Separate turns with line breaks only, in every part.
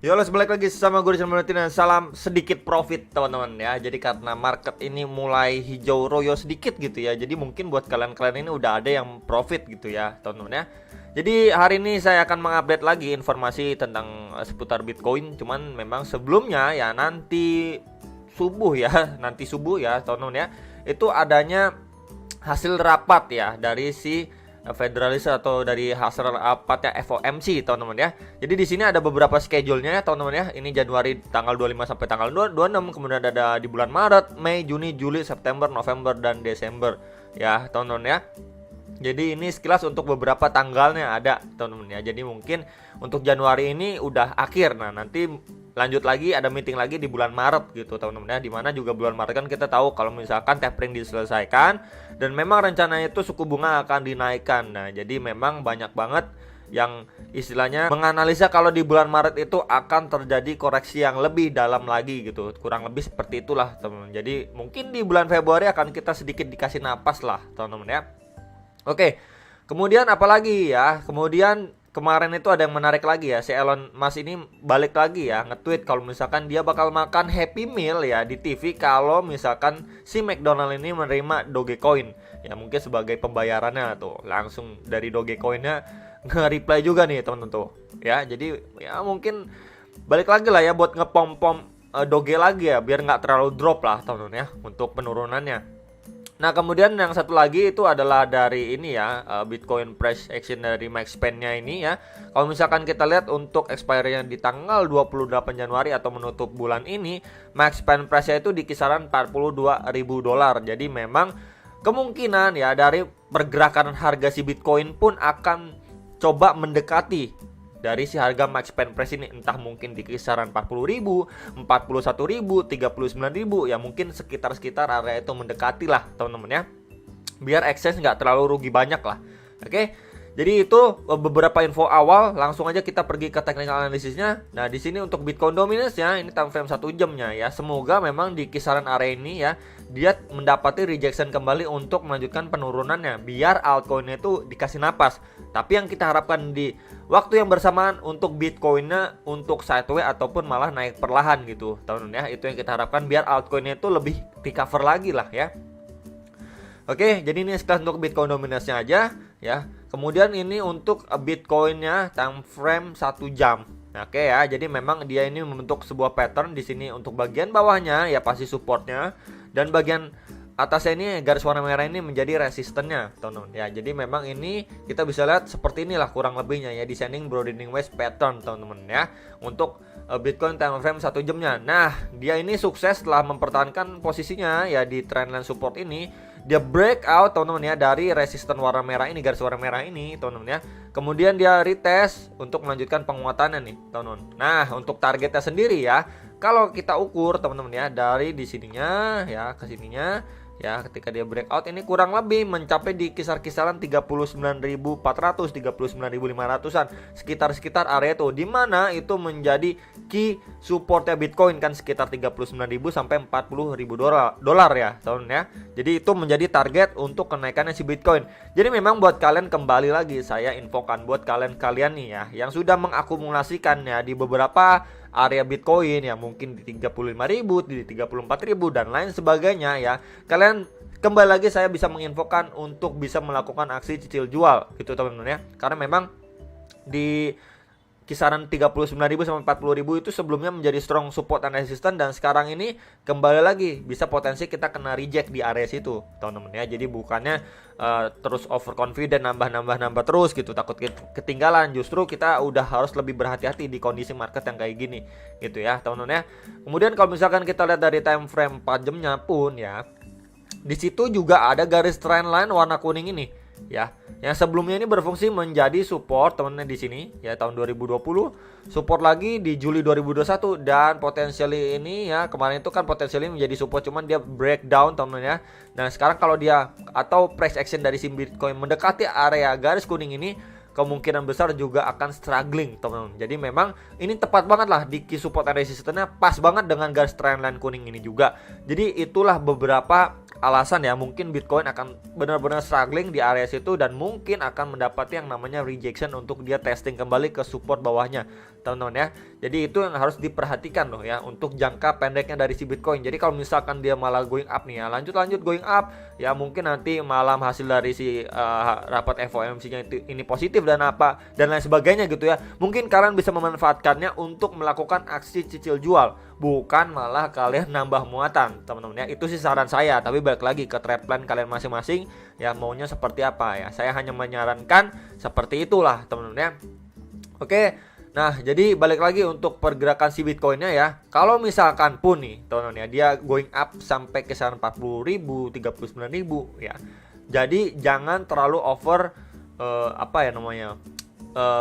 Yo, balik lagi sama gue di channel dan salam sedikit profit teman-teman ya. Jadi karena market ini mulai hijau royo sedikit gitu ya. Jadi mungkin buat kalian-kalian ini udah ada yang profit gitu ya teman-teman ya. Jadi hari ini saya akan mengupdate lagi informasi tentang seputar Bitcoin. Cuman memang sebelumnya ya nanti subuh ya, teman-teman ya. Itu adanya hasil rapat ya dari si federalis atau dari hasil rapat ya FOMC teman-teman ya. Jadi di sini ada beberapa schedule-nya ya teman-teman ya. Ini Januari tanggal 25 sampai tanggal 26, kemudian ada di bulan Maret, Mei, Juni, Juli, September, November dan Desember ya teman-teman ya. Jadi ini sekilas untuk beberapa tanggalnya ada teman-teman ya. Jadi mungkin untuk Januari ini udah akhir. Nah, nanti lanjut lagi ada meeting lagi di bulan Maret gitu teman-teman ya. Dimana juga bulan Maret kan kita tahu kalau misalkan tapering diselesaikan dan memang rencananya itu suku bunga akan dinaikkan. Nah, jadi memang banyak banget yang istilahnya menganalisa kalau di bulan Maret itu akan terjadi koreksi yang lebih dalam lagi gitu. Kurang lebih seperti itulah teman-teman. Jadi mungkin di bulan Februari akan kita sedikit dikasih napas lah teman-teman ya. Oke, kemudian apalagi ya? Kemudian kemarin itu ada yang menarik lagi ya. Si Elon Musk ini balik lagi ya nge-tweet kalau misalkan dia bakal makan Happy Meal ya di TV kalau misalkan si McDonald ini menerima Dogecoin. Ya mungkin sebagai pembayarannya tuh. Langsung dari Dogecoinnya nge-reply juga nih teman-teman tuh. Ya, jadi ya mungkin balik lagi lah ya buat ngepom-pom Doge lagi ya biar nggak terlalu drop lah teman-teman ya untuk penurunannya. Nah, kemudian yang satu lagi itu adalah dari ini ya, Bitcoin price action dari Maxspan-nya ini ya. Kalau misalkan kita lihat untuk expiry-nya di tanggal 28 Januari atau menutup bulan ini, Maxspan price-nya itu di kisaran $42.000. Jadi memang kemungkinan ya dari pergerakan harga si Bitcoin pun akan coba mendekati dari si harga Maxspan price ini, entah mungkin di kisaran 40.000, 41.000, 39.000 ya, mungkin sekitar area itu mendekati lah teman-teman ya. Biar exchange nggak terlalu rugi banyak lah. Oke. Jadi itu beberapa info awal, langsung aja kita pergi ke technical analisisnya. Nah, di sini untuk Bitcoin dominance-nya ini time frame 1 jamnya ya. Semoga memang di kisaran area ini ya dia mendapati rejection kembali untuk melanjutkan penurunannya biar altcoin-nya itu dikasih napas. Tapi yang kita harapkan di waktu yang bersamaan untuk Bitcoin-nya untuk sideways ataupun malah naik perlahan gitu, teman-teman ya. Itu yang kita harapkan biar altcoin-nya itu lebih recover lagi lah ya. Oke, jadi ini sekilas untuk Bitcoin dominance-nya aja ya. Kemudian ini untuk Bitcoin-nya time frame 1 jam. Oke ya, jadi memang dia ini membentuk sebuah pattern di sini untuk bagian bawahnya ya pasti supportnya dan bagian atasnya ini garis warna merah ini menjadi resistennya, teman-teman ya. Jadi memang ini kita bisa lihat seperti inilah kurang lebihnya ya, descending broadening wedge pattern teman-teman ya untuk Bitcoin time frame 1 jamnya. Nah, dia ini sukses setelah mempertahankan posisinya ya di trendline support ini. Dia breakout teman-teman ya dari resisten warna merah ini, garis warna merah ini teman-teman ya. Kemudian dia retest untuk melanjutkan penguatannya nih teman-teman. Nah, untuk targetnya sendiri ya, kalau kita ukur teman-teman ya dari di sininya ya ke sininya ya, ketika dia breakout ini kurang lebih mencapai di kisar-kisaran 39.400, 39.500-an, sekitar area itu, di mana itu menjadi key supportnya Bitcoin kan sekitar 39.000 sampai 40.000 dolar ya teman-teman ya. Jadi itu menjadi target untuk kenaikannya si Bitcoin. Jadi memang buat kalian, kembali lagi saya infokan buat kalian nih ya yang sudah mengakumulasikan ya di beberapa area Bitcoin ya, mungkin di 35.000, di 34.000 dan lain sebagainya ya. Kalian kembali lagi saya bisa menginfokan untuk bisa melakukan aksi cicil jual gitu teman-teman ya. Karena memang di kisaran 39.000 sampai 40.000 itu sebelumnya menjadi strong support and resistance, dan sekarang ini kembali lagi bisa potensi kita kena reject di area situ teman-teman ya. Jadi bukannya terus overconfident nambah terus gitu, takut ketinggalan, justru kita udah harus lebih berhati-hati di kondisi market yang kayak gini gitu ya teman-teman ya. Kemudian kalau misalkan kita lihat dari time frame 4 jamnya pun ya, di situ juga ada garis trendline warna kuning ini ya, yang sebelumnya ini berfungsi menjadi support teman-teman di sini ya tahun 2020, support lagi di Juli 2021, dan potensially ini ya kemarin itu kan potensially menjadi support cuman dia breakdown teman-teman ya. Nah, sekarang kalau dia atau price action dari si Bitcoin mendekati area garis kuning ini, kemungkinan besar juga akan struggling teman-teman. Jadi memang ini tepat banget lah di key support and resistance-nya, pas banget dengan garis trendline kuning ini juga. Jadi itulah beberapa alasan ya, mungkin Bitcoin akan benar-benar struggling di area situ dan mungkin akan mendapati yang namanya rejection untuk dia testing kembali ke support bawahnya, teman-teman ya. Jadi itu yang harus diperhatikan loh ya untuk jangka pendeknya dari si Bitcoin. Jadi kalau misalkan dia malah going up nih ya, lanjut going up ya, mungkin nanti malam hasil dari si rapat FOMC-nya ini positif dan lain sebagainya gitu ya. Mungkin kalian bisa memanfaatkannya untuk melakukan aksi cicil jual, bukan malah kalian nambah muatan, teman-teman ya. Itu sih saran saya, tapi balik lagi ke trade plan kalian masing-masing ya, maunya seperti apa ya. Saya hanya menyarankan seperti itulah, teman-teman ya. Oke. Nah, jadi balik lagi untuk pergerakan si Bitcoinnya ya. Kalau misalkan pun nih, teman-teman ya, dia going up sampai kisaran 40.000, 39.000 ya. Jadi jangan terlalu over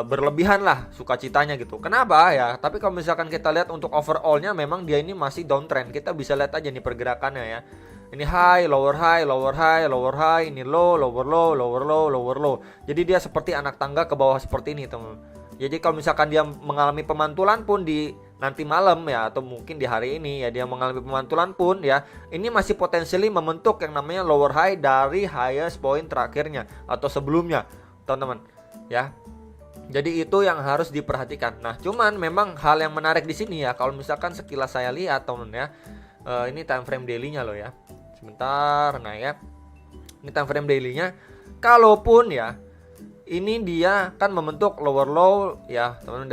berlebihan lah sukacitanya gitu. Kenapa ya? Tapi kalau misalkan kita lihat untuk overallnya, memang dia ini masih downtrend. Kita bisa lihat aja nih pergerakannya ya. Ini high, lower high, lower high, lower high, ini low, lower low, lower low, lower low. Jadi dia seperti anak tangga ke bawah seperti ini, teman. Jadi kalau misalkan dia mengalami pemantulan pun di nanti malam ya, atau mungkin di hari ini ya, dia mengalami pemantulan pun ya, ini masih potensially membentuk yang namanya lower high dari highest point terakhirnya atau sebelumnya, teman-teman ya. Jadi itu yang harus diperhatikan. Nah, cuman memang hal yang menarik di sini ya, kalau misalkan sekilas saya lihat, teman ya, ini time frame daily-nya loh ya. Sebentar, nah ya, ini time frame daily-nya. Kalaupun ya, ini dia kan membentuk lower low ya, teman-teman,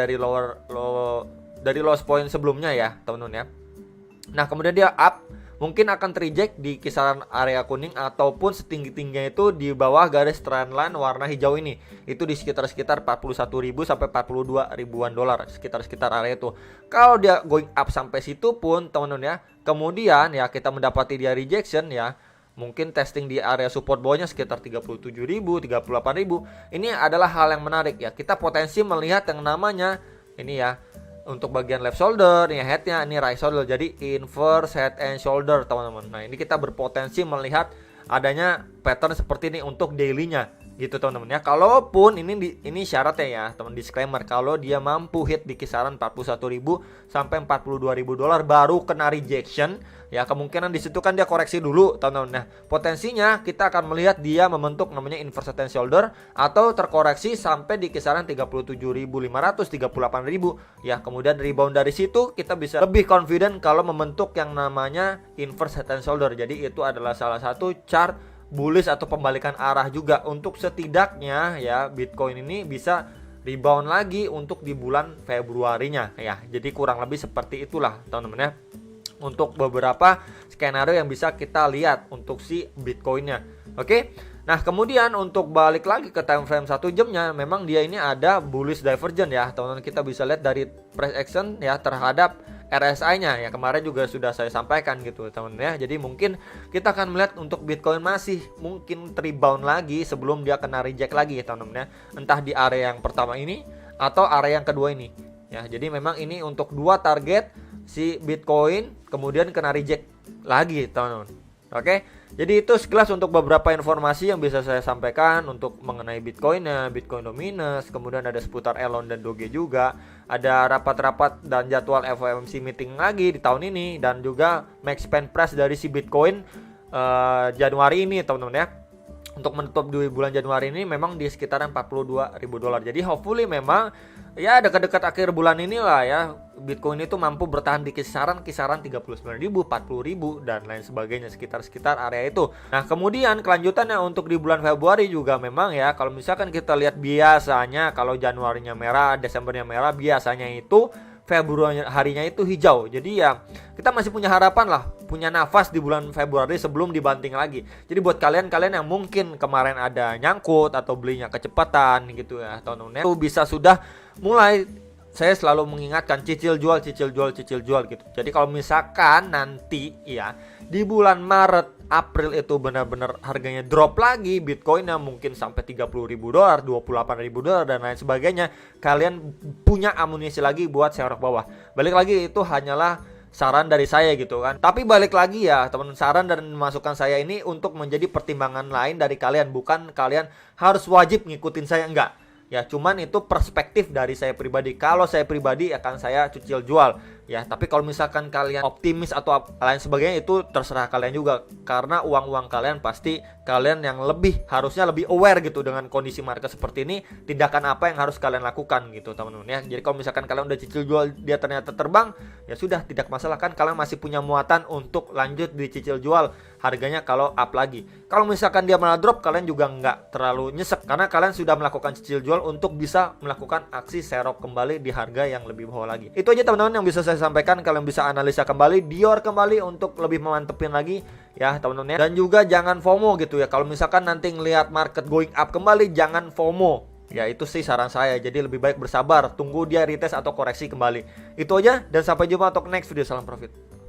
dari lowest point sebelumnya ya, teman-teman ya. Nah, kemudian dia up, mungkin akan terreject di kisaran area kuning ataupun setinggi-tingginya itu di bawah garis trendline warna hijau ini. Itu di sekitar 41.000 sampai 42 ribuan dolar, sekitar area itu. Kalau dia going up sampai situ pun, teman-teman ya, kemudian ya kita mendapati dia rejection ya, mungkin testing di area support bawahnya sekitar 37.000, 38.000. Ini adalah hal yang menarik ya. Kita potensi melihat yang namanya ini ya, untuk bagian left shoulder, ini headnya, ini right shoulder. Jadi inverse head and shoulder, teman-teman. Nah, ini kita berpotensi melihat adanya pattern seperti ini untuk daily-nya gitu, teman-teman ya. Kalaupun ini syaratnya ya, teman, disclaimer, kalau dia mampu hit di kisaran 41.000 sampai 42.000 dolar baru kena rejection ya, kemungkinan di situ kan dia koreksi dulu, teman-teman. Nah, potensinya kita akan melihat dia membentuk namanya inverse head and shoulder atau terkoreksi sampai di kisaran 37.500, 38.000 ya. Kemudian rebound dari situ kita bisa lebih confident kalau membentuk yang namanya inverse head and shoulder. Jadi itu adalah salah satu chart bullish atau pembalikan arah juga untuk setidaknya ya Bitcoin ini bisa rebound lagi untuk di bulan Februarinya ya. Jadi kurang lebih seperti itulah, teman-teman ya, untuk beberapa skenario yang bisa kita lihat untuk si Bitcoinnya. Oke. Nah, kemudian untuk balik lagi ke time frame 1 jamnya, memang dia ini ada bullish divergence ya, teman-teman. Kita bisa lihat dari price action ya terhadap RSI-nya ya, kemarin juga sudah saya sampaikan gitu, teman-teman ya. Jadi mungkin kita akan melihat untuk Bitcoin masih mungkin rebound lagi sebelum dia kena reject lagi ya, teman-teman ya. Entah di area yang pertama ini atau area yang kedua ini ya. Jadi memang ini untuk dua target si Bitcoin kemudian kena reject lagi, teman-teman. Oke, jadi itu sekilas untuk beberapa informasi yang bisa saya sampaikan untuk mengenai Bitcoinnya, Bitcoin Dominus, kemudian ada seputar Elon dan Doge juga, ada rapat-rapat dan jadwal FOMC meeting lagi di tahun ini, dan juga max spend price dari si Bitcoin Januari ini, teman-teman ya. Untuk menutup di bulan Januari ini memang di sekitaran 42.000 dolar. Jadi hopefully memang ya dekat-dekat akhir bulan inilah ya Bitcoin itu mampu bertahan di kisaran 39.000, 40.000 dan lain sebagainya, sekitar area itu. Nah, kemudian kelanjutannya untuk di bulan Februari juga memang ya, kalau misalkan kita lihat biasanya kalau Januarinya merah, Desembernya merah, biasanya itu Februari harinya itu hijau. Jadi ya kita masih punya harapan lah, punya nafas di bulan Februari sebelum dibanting lagi. Jadi buat kalian yang mungkin kemarin ada nyangkut atau belinya kecepatan gitu ya, teman-teman, itu bisa sudah mulai, saya selalu mengingatkan, cicil jual gitu. Jadi kalau misalkan nanti ya di bulan Maret, April itu benar-benar harganya drop lagi, Bitcoinnya mungkin sampai 30.000 dolar, 28.000 dolar dan lain sebagainya, kalian punya amunisi lagi buat serok bawah. Balik lagi, itu hanyalah saran dari saya gitu kan. Tapi balik lagi ya teman, saran dan masukan saya ini untuk menjadi pertimbangan lain dari kalian, bukan kalian harus wajib ngikutin saya, enggak. Ya cuman itu perspektif dari saya pribadi. Kalau saya pribadi akan saya cicil jual ya. Tapi kalau misalkan kalian optimis atau lain sebagainya, itu terserah kalian juga, karena uang kalian pasti kalian yang harusnya lebih aware gitu dengan kondisi market seperti ini, tindakan apa yang harus kalian lakukan gitu teman-teman ya. Jadi kalau misalkan kalian udah cicil jual dia ternyata terbang, ya sudah, tidak masalah, kan kalian masih punya muatan untuk lanjut dicicil jual harganya kalau up lagi. Kalau misalkan dia malah drop, kalian juga nggak terlalu nyesek, karena kalian sudah melakukan cicil jual untuk bisa melakukan aksi serok kembali di harga yang lebih bawah lagi. Itu aja teman-teman yang bisa saya sampaikan. Kalian bisa analisa kembali, Dior kembali untuk lebih memantepin lagi ya teman-teman ya. Dan juga jangan FOMO gitu ya. Kalau misalkan nanti ngelihat market going up kembali, jangan FOMO. Ya itu sih saran saya. Jadi lebih baik bersabar, tunggu dia retest atau koreksi kembali. Itu aja, dan sampai jumpa untuk next video. Salam profit.